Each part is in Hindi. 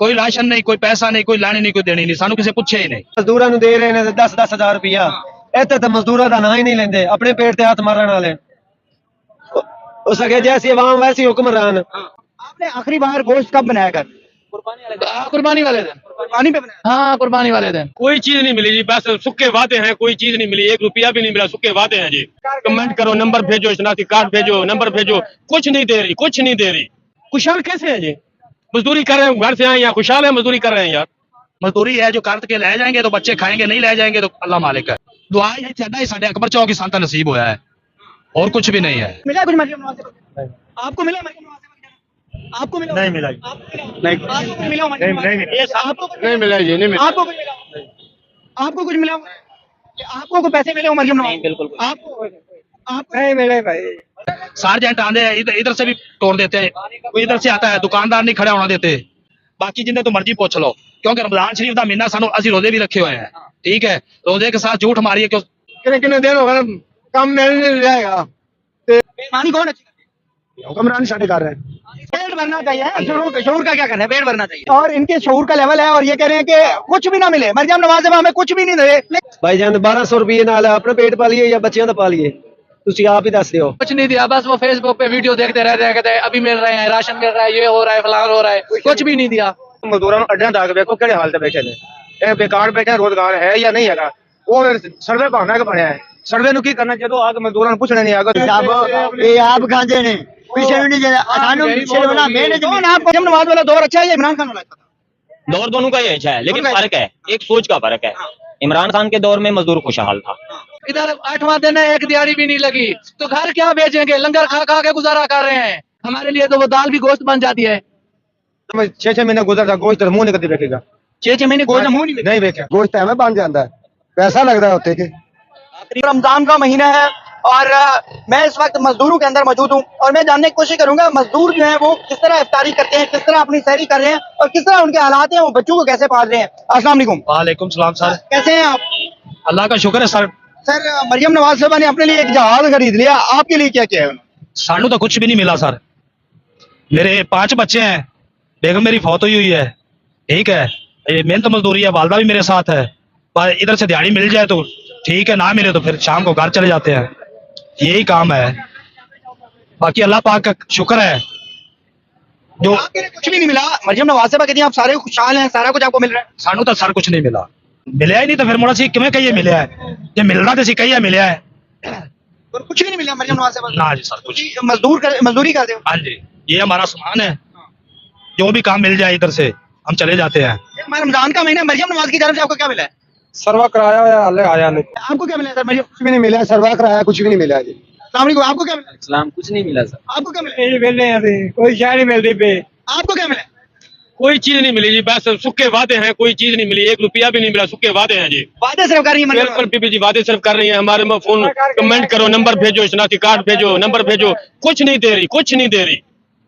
कोई राशन नहीं, कोई पैसा नहीं, कोई लानी नहीं, कोई देनी नहीं, सानू किसी पूछे ही नहीं। मजदूरों दे रहे ने 10-10 हजार रुपया, इतने तो मजदूरों का ना ही नहीं लेंदे, अपने पेट ते हाथ मारन वाले। हो सके जैसी अवाम वैसी हुक्मरान। आपने आखिरी बार गोश्त कब बनाया कर? कुर्बानी वाले दिन। कुर्बानी पे बनाया? हाँ, कुर्बानी वाले दिन। कोई चीज नहीं मिली जी, बस सुक्के वादे हैं, कोई चीज नहीं मिली, 1 रुपया भी नहीं मिला, सुक्के वादे हैं जी। कमेंट करो, नंबर भेजो, शनाख्ती कार्ड भेजो, नंबर भेजो, कुछ नहीं दे रही, कुछ नहीं दे रही। खुशहाल कैसे है जी? मजदूरी कर रहे हैं, घर से आए यहाँ खुशहाल है, मजदूरी कर रहे हैं यार। मजदूरी है जो करत के ले जाएंगे तो बच्चे खाएंगे, नहीं ले जाएंगे तो अल्लाह मालिक है। दुआ है साडा ही साडे अकबर चौक की संता नसीब होया है, और कुछ भी नहीं है। मिला कुछ मरियम नवाज से? आपको मिला मरियम नवाज से? आपको मिला? नहीं मिला, नहीं नहीं आपको मिला मरियम नवाज से? नहीं मिला जी, नहीं मिला। आपको कुछ मिला? आपको कुछ मिला? आपको कोई पैसे मिले हो मरियम नवाज? बिल्कुल। आपको नहीं मिले भाई। सार्जेंट आंदे हैं, इधर से भी तोड़ देते हैं, कोई इधर से आता है, दुकानदार नहीं खड़ा होना देते। बाकी जिन्हें तो मर्जी पूछ लो, क्योंकि रमजान शरीफ का महीना सानू असि रोजे भी रखे हुए हैं, ठीक है। रोजे के साथ झूठ मारिए क्यों? कितने दिन हो गए काम मिल जाएगा। बेईमानी कौन अच्छी करती हुक्मरान साडे कर रहे हैं। है? पेट भरना चाहिए। शऊर का क्या करना है? पेट भरना चाहिए। और इनके शऊर का लेवल है और ये कह रहे हैं कि कुछ भी ना मिले, मरियम नवाज साहब हमें कुछ भी नहीं दे। भाईजान 1200 रुपये नाल अपना पेट पालिए या बच्चियों का पालिए, तुसी आप ही दस दियो। कुछ नहीं दिया, बस वो फेसबुक पे वीडियो देखते रहते हैं, कहते हैं अभी मिल रहे हैं, राशन मिल रहा है, ये हो रहा है, फलान हो रहा है, कुछ भी नहीं दिया। मजदूरों अड्डियां तक देखो किहड़े हाल ते बैठे ने, ਇਹ बेकार बैठे, रोजगार है या नहीं है। वो सर्वे भावना का बनया है, सर्वे नु की करना ਜਦੋਂ आके मजदूरों पूछने नहीं आगे साहब ये आप खांदे ने पीछे नहीं जाना सानू पीछे होना मैंने कौन आप मरियम नवाज वाला दौर अच्छा है या इमरान खान वाला अच्छा था? दौर दोनों का ही अच्छा है, लेकिन फर्क है, एक सोच का फर्क है। इमरान खान के दौर में मजदूर खुशहाल था। इधर 8वां दिन है, एक दिहाड़ी भी नहीं लगी, तो घर क्या बेचेंगे? लंगर खा खा के गुजारा कर रहे हैं। हमारे लिए तो वो दाल भी गोश्त बन जाती है। 6-6 महीने गुजरता गोश्त मुंह नहीं कदी देखेगा, 6 महीने गोश्त मुंह नहीं देखा गोश्त हमें बन जाता है, पैसा लगता है होते के। आखिरी रमजान का महीना है और मैं इस वक्त मजदूरों के अंदर मौजूद हूँ और मैं जानने की कोशिश करूंगा मजदूर जो है वो किस तरह इफ्तारी करते हैं, किस तरह अपनी सहरी कर रहे हैं और किस तरह उनके हालात हैं, वो बच्चों को कैसे पाल रहे हैं। अस्सलाम वालेकुम। वालेकुम सलाम सर, कैसे हैं आप? अल्लाह का शुक्र है सर। सर मरियम नवाज साहबा ने अपने लिए एक जहाज खरीद लिया, आपके लिए क्या किया है उन्होंने? सानू तो कुछ भी नहीं मिला सर। मेरे 5 बच्चे हैं, बेगम मेरी फौत हुई है, ठीक है। ये मेहनत मजदूरी है, वालदा भी मेरे साथ है, पर इधर से दिहाड़ी मिल जाए तो ठीक है, ना मिले तो फिर शाम को घर चले जाते हैं, यही काम है। बाकी अल्लाह पाक का शुक्र है जो आपके लिए कुछ भी नहीं मिला। मरियम नवाज साहबा कहती हैं आप सारे खुशहाल हैं, सारा कुछ आपको मिल रहा है। सानू तो सर कुछ नहीं मिला, मिले ही नहीं तो फिर मुड़ा सी किवें कहिए मिले है, जे मिलना तो सी कहिए मिले है। और कुछ भी नहीं मिला मरियम नवाज साहबा ना जी सर कुछ। मजदूरी करते हो? हाँ जी, ये हमारा सामान है, जो भी काम मिल जाए इधर से हम चले जाते हैं। हमारा रमजान का महीना, मरियम नवाज की तरफ से आपको क्या मिला है? सर्वा कराया या हाले आया नहीं, आपको क्या मिला है सर? मरियम कुछ भी नहीं मिला, सर्वा कराया कुछ भी नहीं मिला जी। अस्सलाम वालेकुम। आपको क्या मिला? इस्लाम कुछ नहीं मिला सर। आपको क्या मिला? कोई शय नहीं मिलती पे। आपको क्या मिला? कोई चीज नहीं मिली जी, बस सुक्के वादे हैं, कोई चीज नहीं मिली, 1 रुपया भी नहीं मिला, सुक्के वादे हैं जी। वादे सिर्फ कर रही है मरियम बिल्कुल बीबी जी वादे सिर्फ कर रही है। हमारे में फोन कमेंट करो, नंबर भेजो, शनाख्ती कार्ड भेजो, नंबर भेजो, कुछ नहीं दे रही, कुछ नहीं दे रही।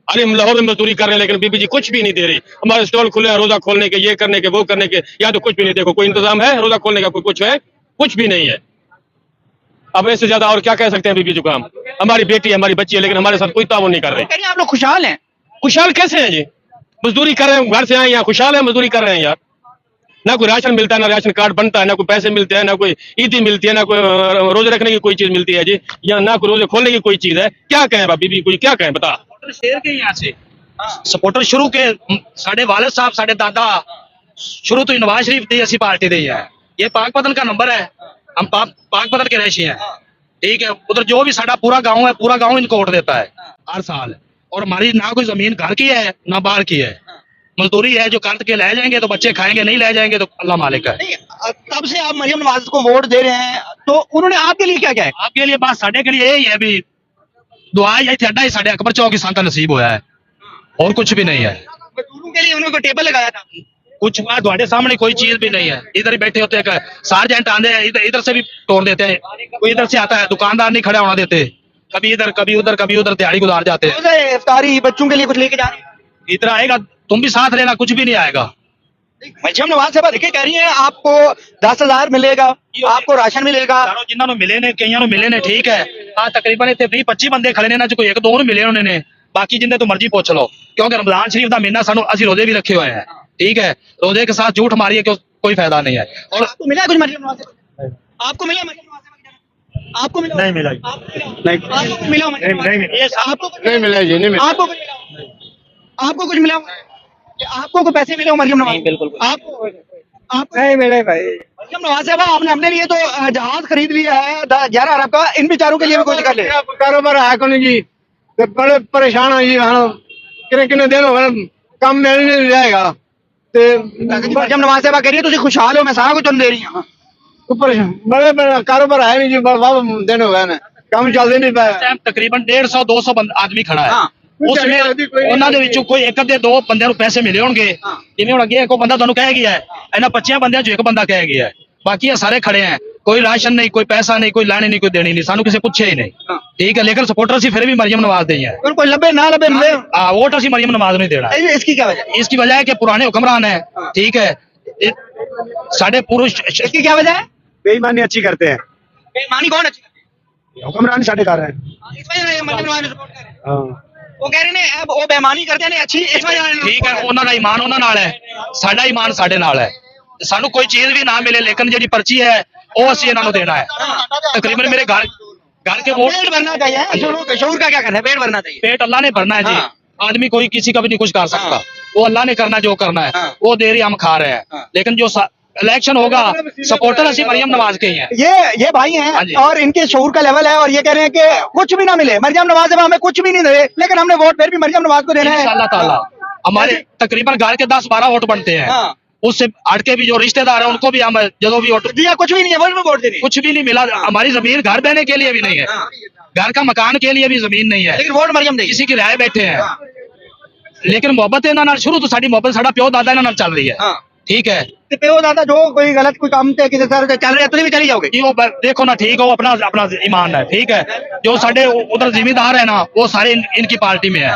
अरे हम लाहौर में मजदूरी कर रहे हैं, लेकिन बीबी जी कुछ भी नहीं दे रही। हमारे स्टॉल खुले हैं रोजा खोलने के, ये करने के, वो करने के, या तो कुछ भी नहीं। देखो कोई इंतजाम है रोजा खोलने का? कोई कुछ है? कुछ भी नहीं है। अब ऐसे ज्यादा और क्या कह सकते हैं बीबी जुकाम? हमारी बेटी है, हमारी बच्ची है, लेकिन हमारे साथ कोई ताउन नहीं कर रही। कह रही है आप लोग खुशहाल हैं। खुशहाल कैसे हैं जी? मजदूरी कर रहे हैं, घर से आए यहाँ खुशहाल है, मजदूरी कर रहे हैं यार। ना कोई राशन मिलता है, ना राशन कार्ड बनता है, ना कोई पैसे मिलते हैं, ना कोई ईदी मिलती है, ना कोई रोजे रखने की कोई चीज मिलती है जी, या ना कोई रोजे खोलने की कोई चीज है। क्या कहें बीबी, कोई क्या कहें बता। शेर के यहाँ से सपोर्टर शुरू के साडे वालिद साहब, साडे दादा शुरू तो नवाज शरीफ दी असी पार्टी दी है। ये पाकपतन का नंबर है, हम पाकपतन के रहशी हैं, ठीक है। उधर जो भी साडा पूरा गांव है, पूरा गांव इनको वोट देता है हर साल। और हमारी ना कोई जमीन घर की है ना बाहर की है, मजदूरी है जो करत के ले जाएंगे तो बच्चे खाएंगे, नहीं ले जाएंगे तो अल्लाह मालिक है। तब से आप मरियम नवाज को वोट दे रहे हैं, तो उन्होंने आपके लिए क्या क्या है? आपके लिए बात साडे के लिए यही है भी दुआ ही साडा ही साडे अकबर चौक की संता नसीब होया है, और कुछ भी नहीं है। मजदूरों के लिए उन्होंने टेबल लगाया था, कुछ बात तुम्हारे सामने कोई चीज भी नहीं है। इधर ही बैठे होते हैं, सार्जेंट आंदे हैं, इधर से भी तोड़ देते हैं, कोई इधर से आता है, दुकानदार नहीं खड़ा होना देते, कभी इधर कभी उधर, कभी उधर दिहाड़ी गुजार जाते हैं। रोज़े इफ्तारी बच्चों के लिए कुछ लेके जा रहे हैं? इधर आएगा तुम भी साथ लेना, कुछ भी नहीं आएगा। मरियम नवाज साहब देखिए कह रही हैं आपको 10,000 मिलेगा, आपको राशन मिलेगा। जिन्होंने मिले ने कईयों मिले ने, ठीक है। हाँ तकरीबन इतने 20-25 बंदे खड़े ने ना, कोई 1-2 मिले उन्होंने, बाकी जिन्हें तो मर्जी पूछ लो, क्योंकि रमजान शरीफ का महीना सानू असि रोजे भी रखे हुए हैं, ठीक है, रोजे के साथ झूठ मारिए कि कोई फायदा नहीं है। और आपको मिला कुछ मरियम नवाज से? आपको मिला मरियम नवाज से? आपको मिला? नहीं मिला। नहीं, आपको कुछ मिला मरियम नवाज से? नहीं मिला। आपको कुछ नहीं मिला जी, नहीं मिला। आपको कुछ मिला? आपको कुछ मिला? आपको कोई पैसे मिले हो मरियम नवाज? नहीं, बिल्कुल कुछ। आपको आप नहीं मिले भाई। मरियम नवाज साहब आपने अपने लिए तो जहाज खरीद लिया है 11 अरब का, इन बेचारों के लिए भी कुछ कर ले। कारोबार है कौन जी, ते बड़े परेशान है जी। हाँ कितने दिन हो गए काम मिल नहीं जाएगा ते मरियम नवाज साहब कह रही है तुझे खुशहाल हो, मैं सारा कुछ दे रही हूँ। परेशान बड़े कारोबार है नहीं जी। बाबा दिन हो गए ना काम चलते नहीं पाया। इस टाइम तकरीबन 150-200 आदमी खड़ा है। हाँ। उसमें ਉਹਨਾਂ ਦੇ ਵਿੱਚੋਂ ਕੋਈ ਇੱਕ ਅੱਧੇ ਦੋ ਬੰਦਿਆਂ ਨੂੰ ਪੈਸੇ ਮਿਲੇ ਹੋਣਗੇ। ਜਿਵੇਂ ਹੁਣ ਅੱਗੇ ਕੋਈ ਬੰਦਾ ਤੁਹਾਨੂੰ ਕਹਿ ਗਿਆ ਹੈ, ਇਹਨਾਂ 25 ਬੰਦਿਆਂ ਚੋਂ ਇੱਕ ਬੰਦਾ ਕਹਿ ਗਿਆ ਹੈ, ਬਾਕੀ ਇਹ ਸਾਰੇ ਖੜੇ हैं। कोई राशन नहीं, कोई पैसा नहीं, कोई लाने नहीं, कोई देनी नहीं, सानू किसी पूछे ही नहीं। ठीक है, लेकिन सपोर्टर सी फिर भी मरियम नवाज दे हैं। कोई लबे ना लबे मिले वोट असी मरियम नवाज नहीं देना। इसकी क्या वजह? इसकी वजह है कि पुराने हुक्मरान है, ठीक है, साढ़े पुरुष। इसकी क्या वजह है? बेईमानी अच्छी करते हैं, बेईमानी कौन अच्छी करती हुक्मरान साढ़े कर रहे हैं। है? इस वजह से मरियम नवाज सपोर्ट कर रहे हैं। हाँ वो कह रहे ने अब वो बेईमानी करते ने अच्छी, इस वजह से ठीक है, ਉਹਨਾਂ ਦਾ ਈਮਾਨ ਉਹਨਾਂ ਨਾਲ ਹੈ, ਸਾਡਾ ਈਮਾਨ ਸਾਡੇ ਨਾਲ ਹੈ। ਸਾਨੂੰ ਕੋਈ ਚੀਜ਼ ਵੀ ਨਾ ਮਿਲੇ, ਲੇਕਿਨ ਜਿਹੜੀ ਪਰਚੀ ਹੈ ਉਹ ਅਸੀਂ ਇਹਨਾਂ ਨੂੰ ਦੇਣਾ है। तकरीबन मेरे घर के वोट पेट भरना चाहिए। शऊर का क्या करना है? पेट भरना चाहिए। पेट अल्लाह ने भरना है जी। हाँ। आदमी कोई किसी का भी नहीं कुछ कर सकता। वो अल्लाह ने करना जो करना है, हाँ। वो दे रही हम खा रहे हैं। लेकिन जो इलेक्शन होगा, सपोर्टर असी मरियम नवाज के ही हैं। ये भाई हाँ हैं जी। और इनके शऊर का लेवल है और ये कह रहे हैं कि कुछ भी ना मिले, मरियम नवाज साहब हमें कुछ भी नहीं दे, लेकिन हमने वोट फिर भी मरियम नवाज को देना है। इंशाअल्लाह ताला हमारे तकरीबन घर के 10-12 वोट बनते हैं। हाँ। उससे हटके भी जो रिश्तेदार है उनको भी हम जो भी वोट, दिया कुछ भी नहीं है, वोट में वोट देने। कुछ भी नहीं मिला। हमारी जमीन घर बहने के लिए भी नहीं है, घर का मकान के लिए भी जमीन नहीं है, लेकिन वोट मरियम देगी। किसी की राय बैठे हैं। लेकिन मोहब्बत ਇਹਨਾਂ ਨਾਲ शुरू तो साडी मोहब्बत साडा प्यो दादा ਇਹਨਾਂ ਨਾਲ ਚੱਲ रही है। हाँ। ठीक है, ते पे वो दादा जो कोई गलत कोई काम थे किसी तरह से चल रहे हैं, तुम भी चली जाओगे। कि वो देखो ना, ठीक है, वो अपना अपना ईमान है, ठीक है। जो साडे उधर जिम्मेदार है ना, वो सारे इनकी पार्टी में है।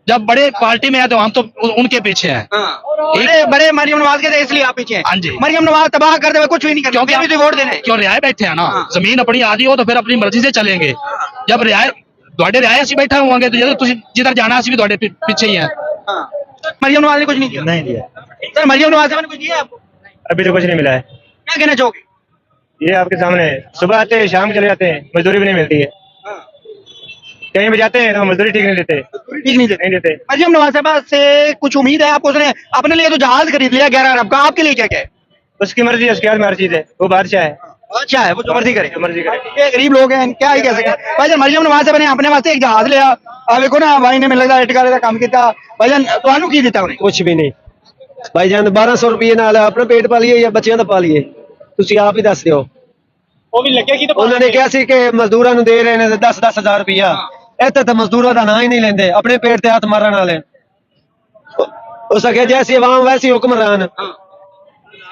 जब बड़े पार्टी में है तो हम तो उनके पीछे हैं। बड़े बड़े मरियम नवाज के थे इसलिए आप पीछे हैं। हाँ जी। मरियम नवाज तबाह कर दे, कुछ भी नहीं करते, क्योंकि क्योंकि वोट देने। क्यों रियाय बैठे हैं ना, हाँ। जमीन अपनी आदि हो तो फिर अपनी मर्जी से चलेंगे। जब रियाय ਤੁਹਾਡੇ ਰਿਆਏ ਅਸੀਂ ਬੈਠੇ ਹੋਵਾਂਗੇ तो ਜਦੋਂ ਤੁਸੀਂ जिधर जाना ਅਸੀਂ भी ਤੁਹਾਡੇ पीछे ही हैं। मरियम नवाज ने कुछ नहीं किया। नहीं दिया, सर मरियम नवाज साहब ने कुछ दिया आपको? अभी तो कुछ नहीं मिला है। क्या कहना चाहोगे? ये आपके सामने है। सुबह आते हैं शाम चले जाते हैं, मजदूरी भी नहीं मिलती है। कहीं भी जाते हैं तो मजदूरी ठीक नहीं देते, ठीक नहीं देते। नहीं देते। मरियम नवाज साहब से कुछ उम्मीद है आपको? उसने अपने लिए तो जहाज खरीद लिया 11 अरब का, आपके लिए क्या क्या है? उसकी मर्जी है, उसके हाथ में हर चीज है, वो बादशाह है, अच्छा है, वो जो मर्जी करे। जो मर्जी करे। ये गरीब लोग हैं, क्या ही कह सकते हैं। भाईजान मरियम नवाज साहब ने अपने वास्ते एक जहाज लिया, आ देखो ना भाई ने मिल लगा इटकारे का काम किया। भाईजान ਤੁਹਾਨੂੰ ਕੀ ਦਿੱਤਾ ਉਹਨੇ? कुछ भी नहीं भाई जान, 1200 रुपये ਨਾਲ ਆਪਣਾ ਪੇਟ ਪਾਲੀਏ ਜਾਂ ਬੱਚਿਆਂ ਦਾ ਪਾਲੀਏ, ਤੁਸੀਂ ਆਪ ਹੀ ਦੱਸ ਦਿਓ। ਉਹ ਵੀ ਲੱਗੇਗੀ ਤਾਂ ਉਹਨਾਂ ਨੇ ਕਿਹਾ ਸੀ ਕਿ ਮਜ਼ਦੂਰਾਂ ਨੂੰ ਦੇ ਰਹੇ ਨੇ 10-10 ਹਜ਼ਾਰ ਰੁਪਇਆ, ਇੱਥੇ ਤਾਂ ਮਜ਼ਦੂਰਾਂ ਦਾ ਨਾਂ ਹੀ ਨਹੀਂ ਲੈਂਦੇ, ਆਪਣੇ ਪੇਟ ਤੇ ਹੱਥ ਮਾਰਨ ਵਾਲੇ। ਹੋ सके जैसी आवाम वैसी हुक्मरान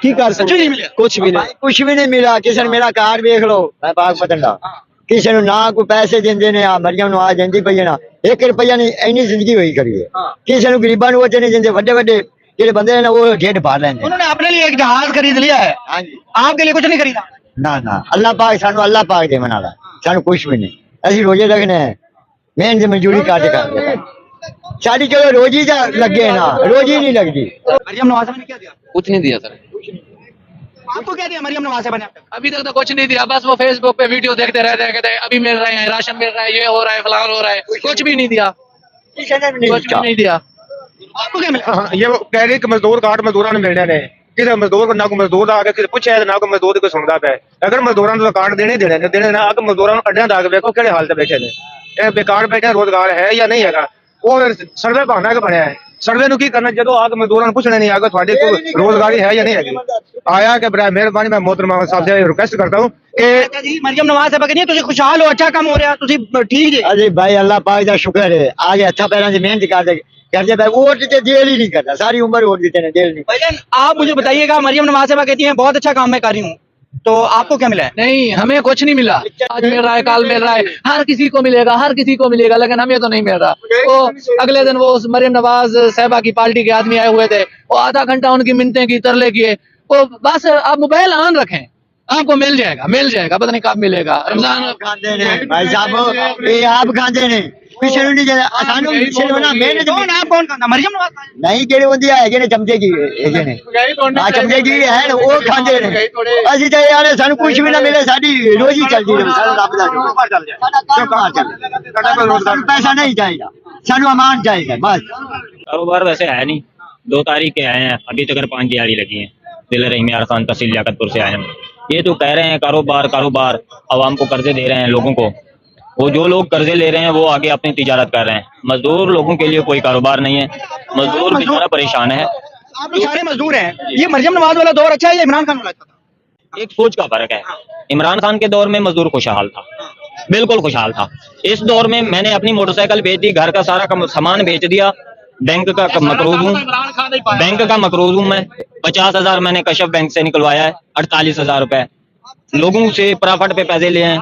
की कर सकते, कुछ भी नहीं, कुछ भी नहीं मिला। किसी ने मेरा कार्ड देख लो, मैं पाकपतन का, किसी ने ना कोई पैसे देंदे ने, मरियम नवाज देंदी पई है ना 1 रुपया नहीं, इन्नी जिंदगी हुई करी है। किसी ने गरीबां ਨੂੰ नहीं देंदे, ਵੱਡੇ ਵੱਡੇ ਜਿਹੜੇ ਬੰਦੇ ਨੇ ਉਹ ढेड भर लेंदे। उन्होंने अपने लिए एक जहाज खरीद लिया है। हां जी, आपके लिए कुछ नहीं खरीदा? ना ना, अल्लाह पाक सानू, अल्लाह पाक दे मनाला, सानू कुछ भी नहीं। ਅਸੀਂ रोजे रखने हैं, मेहनत मजदूरी काट कर साड़ी, चलो रोजी जा लगे ना, रोजी नहीं लगती। मरियम नवाज साहब ने क्या दिया? कुछ नहीं दिया सर, आपको क्या दिया मरियम नवाज साहब ने? अभी तक तो कुछ नहीं दिया। बस वो फेसबुक पे वीडियो देखते रहते हैं, कहते हैं अभी मिल रहे हैं, राशन मिल रहा है, ये हो रहा है, फलान हो रहा है, कुछ भी नहीं दिया, कुछ भी नहीं दिया। आपको क्या मिला? ये वो कह रहे कि मजदूर कार्ड मजदूਰਾਂ ਨੂੰ ਮਿਲਣੇ ਨੇ, ਕਿਸੇ ਮਜ਼ਦੂਰ को ना कोई मजदूर आ के किसी ਪੁੱਛਿਆ ਤੇ ਨਾ ਕੋਈ ਮਜ਼ਦੂਰ ਕੋਈ ਸੁਣਦਾ ਪਿਆ। ਅਗਰ ਮਜ਼ਦੂਰਾਂ ਨੂੰ ਕਾਰਡ ਦੇਣੇ ਦੇਣੇ ਨਾ, ਅਗਰ ਮਜ਼ਦੂਰਾਂ ਨੂੰ ਅੱਡਿਆਂ ਦਾ ਕੇ ਵੇਖੋ ਕਿਹੜੇ ਹਾਲ ਤੇ ਬੈਠੇ ਨੇ। ਇਹ ਬੇਕਾਰ ਬੈਠੇ, ਰੋਜ਼ਗਾਰ ਹੈ ਜਾਂ ਨਹੀਂ ਹੈਗਾ। ਉਹ ਸਰਵੇ ਬਹਾਨਾ ਕਿ ਬਣਿਆ ਹੈ, ਸਰਵੇ ਨੂੰ ਕੀ ਕਰਨਾ ਜਦੋਂ ਆ ਕੇ ਮਜ਼ਦੂਰਾਂ ਨੂੰ ਪੁੱਛਣਾ ਨਹੀਂ ਆਗਾ ਤੁਹਾਡੇ ਕੋਲ ਰੋਜ਼ਗਾਰੀ ਹੈ ਜਾਂ नहीं ਹੈਗੀ। आया कि बड़ा मेहरबानी, मैं मोहतरमा साहब से रिक्वेस्ट करता हूँ कि जी मरियम नवाज साहब कहनी तुझे खुशहाल हो, अच्छा काम हो रहा, तुझे ठीक जी। अरे भाई अल्लाह पाक का शुक्र है, आगे अच्छा पैरा से मेहनत कर दे भाई, वोट देते जेल ही नहीं करता, सारी उम्र वोट देते हैं, जेल नहीं। भाईजान आप मुझे बताइएगा, मरियम नवाज साहब कहती हैं बहुत अच्छा काम मैं कर रही हूँ, तो आपको क्या मिला है? नहीं, हमें कुछ नहीं मिला। आज मिल रहा है, कल मिल रहा है, हर किसी को मिलेगा, हर किसी को मिलेगा, लेकिन हमें तो नहीं मिल रहा। वो अगले दिन वो उस मरियम नवाज साहबा की पार्टी के आदमी आए हुए थे, वो आधा घंटा उनकी मिन्नतें की, तरले किए। वो बस आप मोबाइल ऑन रखें, आपको मिल जाएगा, पता नहीं कब मिलेगा। रमजान खाते ने भाई साहब, ये आप खाते ने पिछले नहीं जरा सानू पिछले होना मैंने कौन आप कौन खाना मरियम नवाज खान? नहीं केड़े होंदी है जेने चमचे की जेने आ चमचे की है ना, वो खाते ने असि ते यार सानू कुछ भी ना मिले, साडी रोजी चलदी रहे, सानू रब दा साडा कारोबार चल सानू पैसा नहीं चाहिए, सानू अमान चाहिए बस। कारोबार वैसे है नहीं, 2 तारीख के आए हैं, अभी तक 5 दिहाड़ी लगी है। दिल रहीम आरसान तहसील लियाकतपुर से आए हैं। ये तो कह रहे हैं कारोबार कारोबार, आवाम को कर्जे दे रहे हैं लोगों को। वो जो लोग कर्जे ले रहे हैं वो आगे अपनी तिजारत कर रहे हैं। मजदूर लोगों के लिए कोई कारोबार नहीं है, मजदूर बेचारा परेशान है। आप लोग सारे मजदूर हैं, ये मरियम नवाज वाला दौर अच्छा है या इमरान खान वाला अच्छा था? एक सोच का फर्क है। इमरान खान के दौर में मजदूर खुशहाल था, बिल्कुल खुशहाल था। इस दौर में मैंने अपनी मोटरसाइकिल बेच दी, घर का सारा सामान बेच दिया, बैंक का मकरूज हूँ, बैंक का मकरूज हूँ मैं। 50,000 मैंने कशफ बैंक से निकलवाया है, 48,000 रुपए लोगों से प्रॉफिट पे पैसे लिए हैं।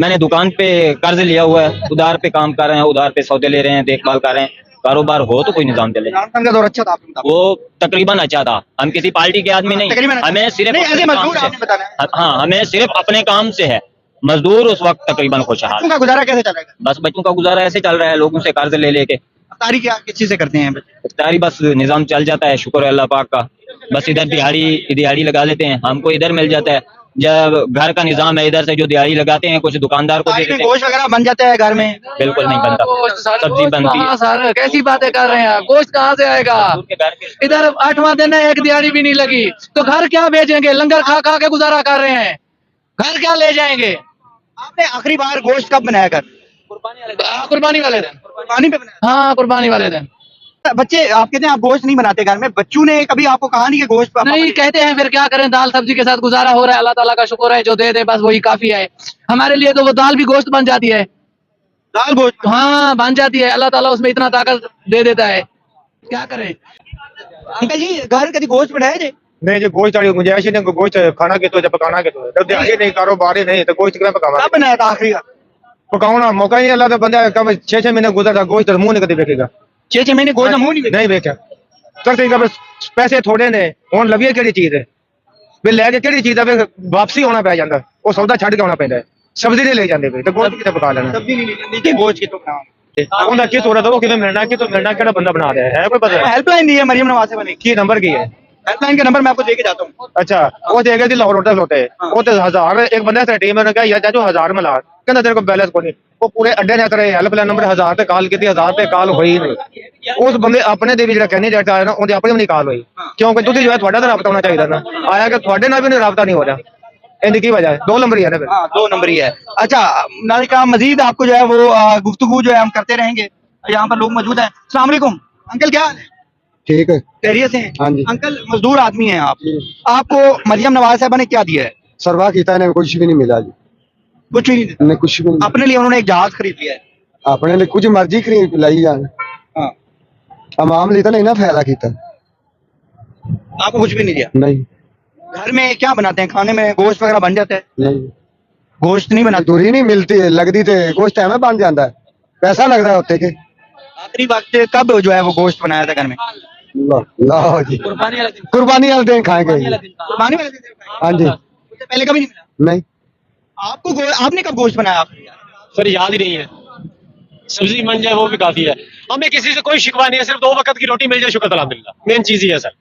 मैंने दुकान पे कर्ज लिया हुआ है, उधार पे काम कर रहे हैं, उधार पे सौदे ले रहे हैं, देखभाल कर रहे हैं। कारोबार हो तो कोई निजाम चले। इमरान खान का दौर अच्छा था आपके मुताबिक? वो तकरीबन अच्छा था। हम किसी पार्टी के आदमी नहीं, तकरीबन अच्छा। हमें सिर्फ नहीं, अपने ऐसे काम मजदूर से- आपने बताना है। हाँ, हमें सिर्फ अपने काम से है। मजदूर उस वक्त तकरीबन खुशहाल। उनका गुजारा कैसे चलेगा? बस बच्चों का गुजारा ऐसे चल रहा है, लोगों से कर्ज ले लेके। अफ्तारी क्या किस चीज से करते हैं? इफ्तारी बस निजाम चल जाता है, शुक्र है अल्लाह पाक का। बस इधर दिहाड़ी लगा लेते हैं, हमको इधर मिल जाता है। जब घर का निजाम है, इधर से जो दिहाड़ी लगाते हैं कुछ दुकानदार को दे इफ्तारी में देते हैं। गोश्त वगैरह बन जाता है घर में? बिल्कुल नहीं बनता, सब्जी बनती है। सर कैसी बातें कर रहे हैं, गोश्त कहाँ से आएगा? मजदूर के घर के इधर 8वां दिन है, एक दिहाड़ी भी नहीं लगी, तो घर क्या भेजेंगे? लंगर खा खा के गुजारा कर रहे हैं, घर क्या ले जाएंगे? आपने आखिरी बार गोश्त कब बनाया घर? कुर्बानी वाले दिन। कुर्बानी पे बनाया? हाँ, कुर्बानी वाले दिन। बच्चे आप कहते हैं आप गोश्त नहीं बनाते घर में, बच्चों ने कभी आपको कहा नहीं कि गोश्त पापा नहीं कहते हैं, फिर क्या करें, दाल सब्जी के साथ गुजारा हो रहा है, अल्लाह ताला का शुक्र है, जो दे दे बस वही काफी है हमारे लिए। तो वो दाल भी गोश्त बन जाती है, दाल गोश्त? हाँ बन जाती है, अल्लाह ताला उसमें इतना ताकत दे देता है, क्या करें। अंकल जी घर कभी गोश्त बनाया जी? नहीं जो गोश्त वाली गुंजाइश नहीं, गोश्त खाना के तो जब पकाना के तो जब दिहाड़ी नहीं कारोबार ही नहीं तो गोश्त क्या पकावा? कब बनाया था आखिरी? पकाना मौका ही नहीं, अल्लाह का बंदा कब 6-6 महीने गुजरता गोश्त मुंह नहीं कभी देखेगा। 6 महीने गोश्त मुंह नहीं नहीं वेख्या चल ठीक है, बस पैसे थोड़े ने हुन लविए किहड़ी चीज है वे लैके किहड़ी चीज है वापसी होना पै जांदा, वो सौदा छੱਡ के आना पैंदा है। सब्जी नहीं ले जांदे ते गोश्त किते पका लेना? सब्जी नहीं लेनी थी, गोश्त की तो बनाओ। उनका की सूरत है, वो किते मिलना किहड़ा बंदा बना रहा है कोई पता है? हेल्पलाइन दी है मरियम नवाज से बनी, की नंबर की है? हेल्पलाइन का नंबर मैं आपको देके जाता हूँ। अच्छा वो देगा जी लाहौर होटल होते हैं वो तो 1000 एक बंदे से टीम ने कहा यार चाचू 1000 मिला, कहना तेरे को बैलेंस को नहीं, वो पूरे अड्डे ने तेरे हेल्पलाइन नंबर 1000 पे कॉल की, 1000 पे कॉल हुई नहीं। उस बंदे अपने दे भी ਜਿਹੜਾ कैंडिडेट आया ना ਉਹਦੀ ਆਪਣੀ ਵੀ ਨਹੀਂ ਕਾਲ ਹੋਈ, क्योंकि ਤੁਸੀਂ जो है ਤੁਹਾਡਾ ਤਾਂ ਰਾਬਤਾ ਹੋਣਾ ਚਾਹੀਦਾ ਨਾ, ਆਇਆ ਕਿ ਤੁਹਾਡੇ ਨਾਲ ਵੀ ਨਹੀਂ ਰਾਬਤਾ नहीं हो रहा, ਇਹਦੀ ਕੀ वजह है? 2 नंबर ही है ना फिर। हाँ 2 नंबर ही है। अच्छा नालिका मजीद आपको जो है वो गुफ्तगू जो है हम करते रहेंगे, यहाँ पर लोग मौजूद हैं। अस्सलाम वालेकुम अंकल, क्या हाल है? ठीक है खैरियत से हैं? हाँ जी। अंकल मजदूर आदमी हैं आप, आपको मरियम नवाज साहबा ने क्या दिया है? सरवा किया ने कुछ भी नहीं मिला जी, कुछ भी नहीं। ने कुछ भी नहीं, अपने लिए उन्होंने एक जहाज खरीद लिया है। अपने लिए कुछ मर्जी खरीद लाई जान, हाँ आवाम लिए तो नहीं ना फायदा किया। आपको कुछ भी नहीं दिया? नहीं घर में क्या बनाते हैं खाने में? गोश्त वगैरह बन जाता है? नहीं गोश्त नहीं बनाते? मजदूरी नहीं मिलती है, लगती तो गोश्त है बन जाता है, पैसा लगता है उत्ते के। आखिरी वक्त कब जो है वो गोश्त बनाया था घर में? लो जी कुर्बानी वाले दिन खाएंगे जी। कुर्बानी वाले दिन खाया? हाँ जी उससे पहले कभी नहीं मिला नहीं आपको? आपने कब गोश्त बनाया आखिरी? सर याद ही नहीं है, सब्जी बन जाए वो भी काफी है। हमें किसी से कोई शिकवा नहीं है, सिर्फ 2 वक्त की रोटी मिल जाए शुक्र अल्हम्दुलिल्लाह, मेन चीज ही है सर।